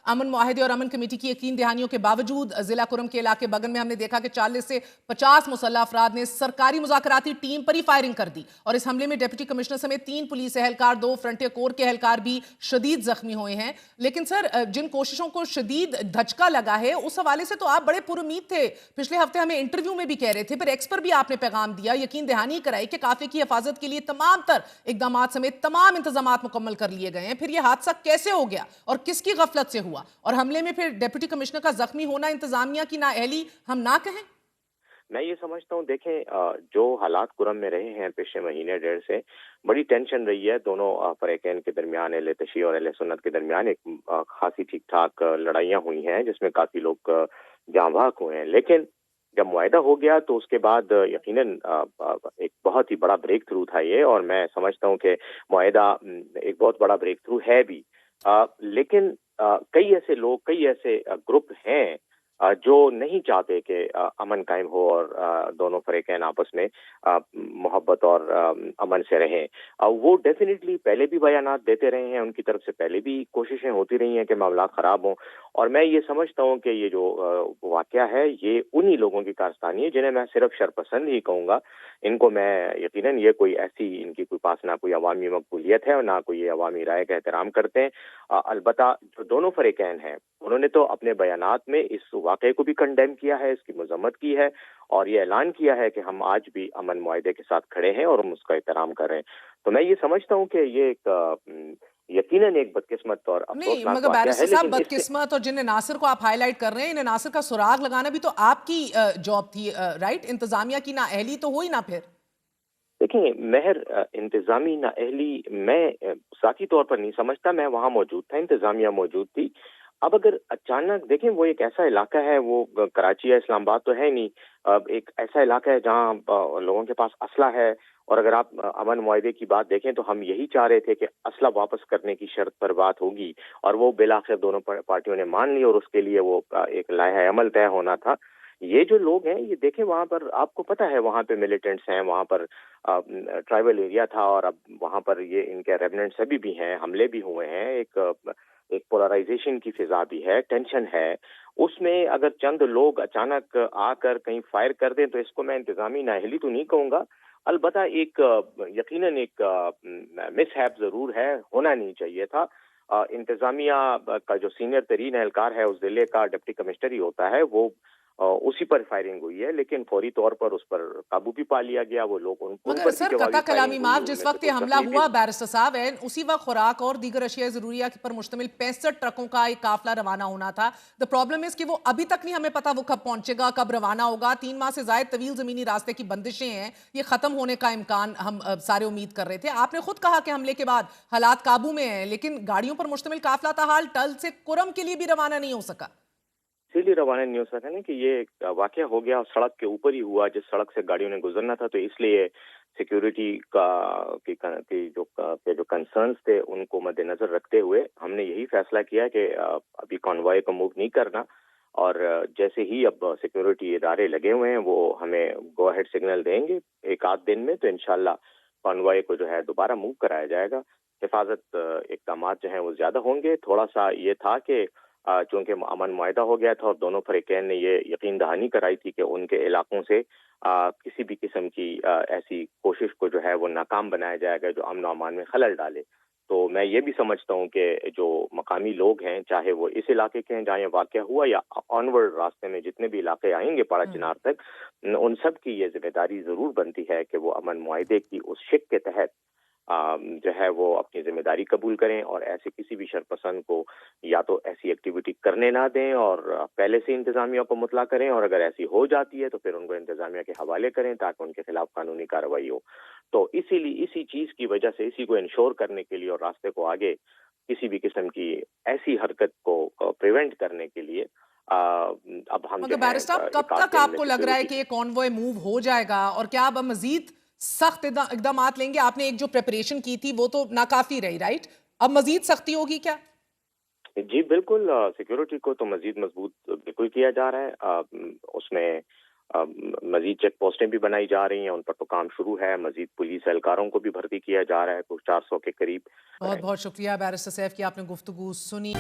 अमन मुआहिदे और अमन कमेटी की यकीन दहानियों के बावजूद जिला कुरम के इलाके बगन में हमने देखा कि 40 से 50 मुसल्लह अफराद ने सरकारी मुज़ाकराती टीम पर ही फायरिंग कर दी और इस हमले में डिप्टी कमिश्नर समेत 3 पुलिस एहलकार, 2 फ्रंटियर कोर के एहलकार भी शदीद जख्मी हुए हैं। लेकिन सर, जिन कोशिशों को शदीद धचका लगा है, उस हवाले से तो आप बड़े पुरुमीद थे। पिछले हफ्ते हमें इंटरव्यू में भी कह रहे थे, पर एक्स पर भी आपने पैगाम दिया, यकीन दहानी कराई कि काफिले की हिफाजत के लिए तमाम तर इकदाम समेत तमाम इंतजाम मुकम्मल कर लिए गए हैं। फिर यह हादसा कैसे हो गया और किसकी गफलत से हुआ? और हमले में फिर डिप्टी कमिश्नर का जख्मी होना इंतजामिया की नाअहली हम ना कहें? मैं ये समझता हूँ, देखें, जो हालात कुरम में रहे हैं पिछले महीने डेढ़ से, बड़ी टेंशन रही है दोनों फरीकैन के दरमियान, अहले तशी और अहले सुन्नत के दरमियान एक खासी ठीक ठाक लड़ाइयाँ हुई हैं जिसमें काफी लोग जाँ बहक हुए हैं। लेकिन जब मुआहिदा हो गया तो उसके बाद यकीनन एक बहुत ही बड़ा ब्रेक थ्रू था ये, और मैं समझता हूँ कि मुआहिदा एक बहुत बड़ा ब्रेक थ्रू है भी। लेकिन कई ऐसे लोग, कई ऐसे ग्रुप हैं जो नहीं चाहते कि अमन कायम हो और दोनों फरीकैन आपस में मोहब्बत और अमन से रहें। वो डेफिनेटली पहले भी बयानात देते रहे हैं, उनकी तरफ से पहले भी कोशिशें होती रही हैं कि मामला खराब हों, और मैं ये समझता हूँ कि ये जो वाकया है ये उन्हीं लोगों की कारस्तानी है जिन्हें मैं सिर्फ शरपसंद ही कहूँगा। इनको मैं यकीनन ये कोई ऐसी इनकी कोई पास ना कोई अवामी मकबूलियत है और ना कोई ये अवामी राय का एहतराम करते हैं। अलबत्ता जो दोनों फरीकैन हैं उन्होंने तो अपने बयानात में इस वाक़े को भी कंडेम किया है, इसकी मजम्मत की है और ये ऐलान किया है कि हम आज भी अमन मुआहिदे के साथ खड़े हैं और हम उसका एहतराम कर रहे हैं। तो मैं ये समझता हूँ कि ये एक यकीनन एक बदकिस्मत और नहीं, अफसोसनाक मगर वाक़या बैरिस्टर है, साहब, लेकिन इससे बदकिस्मत और जिन नासिर को आप हाईलाइट कर रहे हैं, इन नासिर का सुराग लगाना भी तो आपकी जॉब थी, राइट? इंतजामिया की नाअहली तो हुई ना फिर? देखिए महर, इंतजामी नाअहली मैं ज़ाती तौर पर नहीं समझता, मैं वहाँ मौजूद था, इंतजामिया मौजूद थी। अब अगर अचानक देखें, वो एक ऐसा इलाका है, वो कराची या इस्लामाबाद तो है नहीं, अब एक ऐसा इलाका है जहाँ लोगों के पास असला है, और अगर आप अमन मुआहिदे की बात देखें तो हम यही चाह रहे थे कि असला वापस करने की शर्त पर बात होगी, और वो बिलाखिर दोनों पार्टियों ने मान ली और उसके लिए वो एक लाहे अमल तय होना था। ये जो लोग हैं, ये देखें, वहां पर आपको पता है वहां पे मिलिटेंट्स हैं, वहां पर ट्राइबल एरिया था, और अब वहां पर ये इनके रेमिनेंट्स अभी भी हैं, हमले भी हुए हैं, एक पोलराइजेशन की फिजा भी है, टेंशन है। उसमें अगर चंद लोग अचानक आकर कहीं फायर कर दें तो इसको मैं इंतजामी नाअहली तो नहीं कहूंगा, अलबत्ता एक यकीनन एक मिसहैप जरूर है, होना नहीं चाहिए था। इंतजामिया का जो सीनियर तरीन एहलकार है उस जिले का डिप्टी कमिश्नर ही होता है, वो उसी पर फायरिंग हुई है, लेकिन फौरी तौर पर उस पर काबू भी पा लिया गया। वो लोग उन मगर पर भी सर, जवाबी कता कलामी फायरिंग हुई, माफ, जिस उनमें से वक्त ये कुछ हमला जख्मी भी हुआ हुए। बैरिस्टर साहब है, उसी वक्त खुराक और दीगर अशिया जरूरिया पर मुश्तमिल 65 ट्रकों का एक काफिला रवाना होना था। द प्रॉब्लम इज कि वो अभी तक नहीं हमें पता वो कब पहुंचेगा, कब रवाना होगा। 3 माह से ज्यादा तवील जमीनी रास्ते की बंदिशें हैं, ये खत्म होने का इम्कान हम सारे उम्मीद कर रहे थे। आपने खुद कहा कि हमले के बाद हालात काबू में हैं, लेकिन गाड़ियों पर मुश्तमिल काफिला ताहाल टल से कुरम के लिए भी रवाना नहीं हो सका। इसीलिए रवाना नहीं हो सका ना कि ये वाकया हो गया सड़क के ऊपर ही हुआ, जिस सड़क से गाड़ियों ने गुजरना था, तो इसलिए सिक्योरिटी के जो कंसर्न्स थे उनको मद्देनजर रखते हुए हमने यही फैसला किया कि अभी कॉन्वॉय को मूव नहीं करना, और जैसे ही अब सिक्योरिटी इदारे लगे हुए हैं वो हमें गो अहेड सिग्नल देंगे एक आध दिन में, तो इंशाल्लाह कॉन्वॉय को जो है दोबारा मूव कराया जाएगा। हिफाजत इकदाम जो हैं वो ज्यादा होंगे। थोड़ा सा ये था कि चूंकि अमन मुआहिदा हो गया था और दोनों फरीकैन ने ये यकीन दहानी कराई थी कि उनके इलाकों से किसी भी किस्म की ऐसी कोशिश को जो है वो नाकाम बनाया जाएगा जो अमन अमान में खलल डाले। तो मैं ये भी समझता हूँ कि जो मकामी लोग हैं, चाहे वो इस इलाके के हैं जहाँ ये वाक़या हुआ या ऑनवर्ड रास्ते में जितने भी इलाके आएंगे पाड़ा चिनार तक, उन सब की ये जिम्मेदारी जरूर बनती है कि वो अमन मुआहिदे की उस शिक के तहत जो है वो अपनी जिम्मेदारी कबूल करें और ऐसे किसी भी शरपसंद को या तो ऐसी एक्टिविटी करने ना दें और पहले से इंतजामिया को मुतला करें, और अगर ऐसी हो जाती है तो फिर उनको इंतजामिया के हवाले करें ताकि उनके खिलाफ कानूनी कार्रवाई हो। तो इसीलिए इसी चीज की वजह से, इसी को इंश्योर करने के लिए और रास्ते को आगे किसी भी किस्म की ऐसी हरकत को प्रिवेंट करने के लिए अब हम मगर जो है बैरिस्टर, कब एक आध तक दिन में आपको लग रहा है सिक्योरिटी। कि ये कॉन्वॉय मूव हो जाएगा और क्या अब मजीद सख्त इकदाम लेंगे? आपने एक जो प्रिपरेशन की थी वो तो नाकाफी रही, राइट? अब मजीद सख्ती होगी क्या? जी बिल्कुल, सिक्योरिटी को तो मजीद मजबूत बिल्कुल किया जा रहा है। उसमें मजीद चेक पोस्टें भी बनाई जा रही हैं, उन पर तो काम शुरू है। मजीद पुलिस एहलकारों को भी भर्ती किया जा रहा है, कुछ 400 के करीब। बहुत बहुत शुक्रिया बैरिस्टर सैफ की, आपने गुफ्तगू सुनी।